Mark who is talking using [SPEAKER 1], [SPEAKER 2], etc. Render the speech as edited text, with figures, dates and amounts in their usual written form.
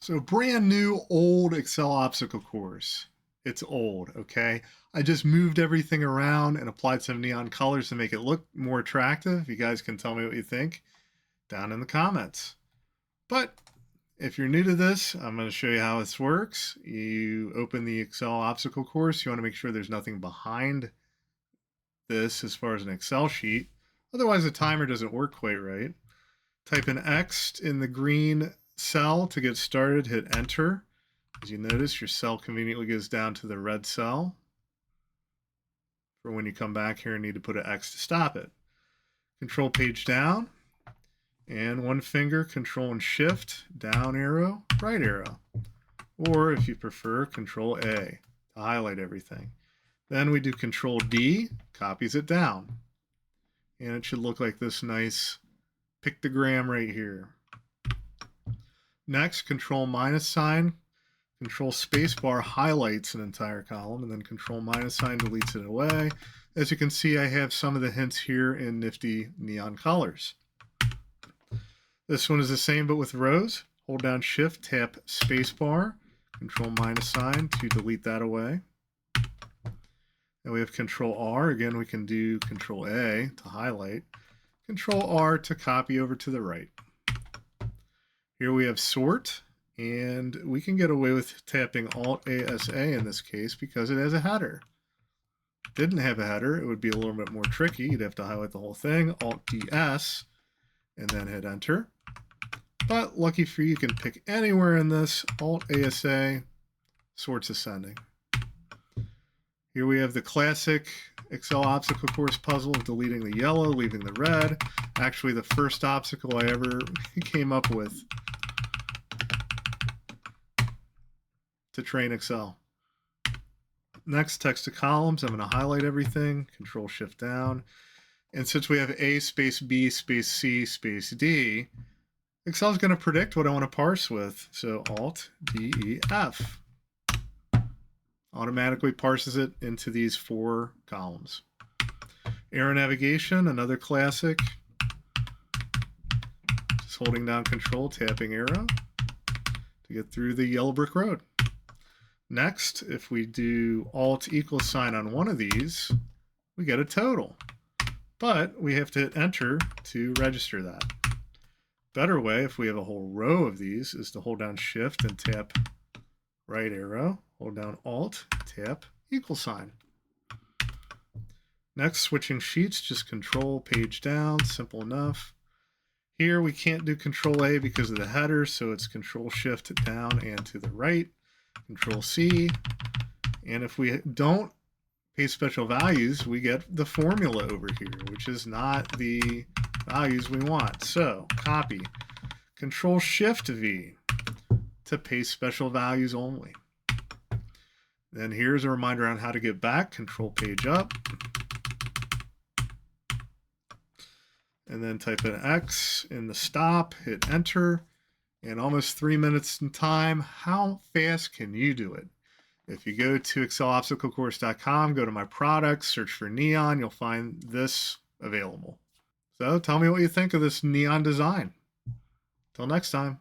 [SPEAKER 1] So brand new old Excel obstacle course. It's old, okay? I just moved everything around and applied some neon colors to make it look more attractive. You guys can tell me what you think down in the comments. But if you're new to this, I'm going to show you how this works. You open the Excel obstacle course. You want to make sure there's nothing behind this as far as an Excel sheet. Otherwise, the timer doesn't work quite right. Type in X in the green cell to get started, hit enter. As you notice, your cell conveniently goes down to the red cell for when you come back here and need to put an X to stop it. Control page down, and one finger, control and shift, down arrow, right arrow. Or if you prefer, control A to highlight everything. Then we do control D, copies it down. And it should look like this nice pictogram right here. Next, control minus sign, control spacebar highlights an entire column, and then control minus sign deletes it away. As you can see, I have some of the hints here in nifty neon colors. This one is the same but with rows. Hold down shift, tap spacebar, control minus sign to delete that away. And we have control R. Again, we can do control A to highlight, control R to copy over to the right. Here we have sort, and we can get away with tapping Alt-ASA in this case because it has a header. If it didn't have a header, it would be a little bit more tricky. You'd have to highlight the whole thing, Alt-DS, and then hit enter. But lucky for you, you can pick anywhere in this, Alt-ASA, sorts ascending. Here we have the classic Excel obstacle course puzzle of deleting the yellow, leaving the red. Actually, the first obstacle I ever came up with to train Excel. Next, text to columns. I'm going to highlight everything, control shift down. And since we have A space B space C space D, Excel is going to predict what I want to parse with. So Alt D E F automatically parses it into these 4 columns. Arrow navigation, another classic. Just holding down control, tapping arrow to get through the yellow brick road. Next, if we do Alt equals sign on one of these, we get a total. But we have to hit enter to register that. Better way, if we have a whole row of these, is to hold down shift and tap right arrow, hold down Alt, tap equal sign. Next, switching sheets, just control page down, simple enough. Here we can't do control A because of the header, so it's control shift down and to the right, control C. And if we don't paste special values, we get the formula over here, which is not the values we want. So copy, control shift V to paste special values only. Then here's a reminder on how to get back. Control page up. And then type in X in the stop, hit enter, and almost 3 minutes in time. How fast can you do it? If you go to excelobstaclecourse.com, go to my products, search for neon, you'll find this available. So tell me what you think of this neon design. Till next time.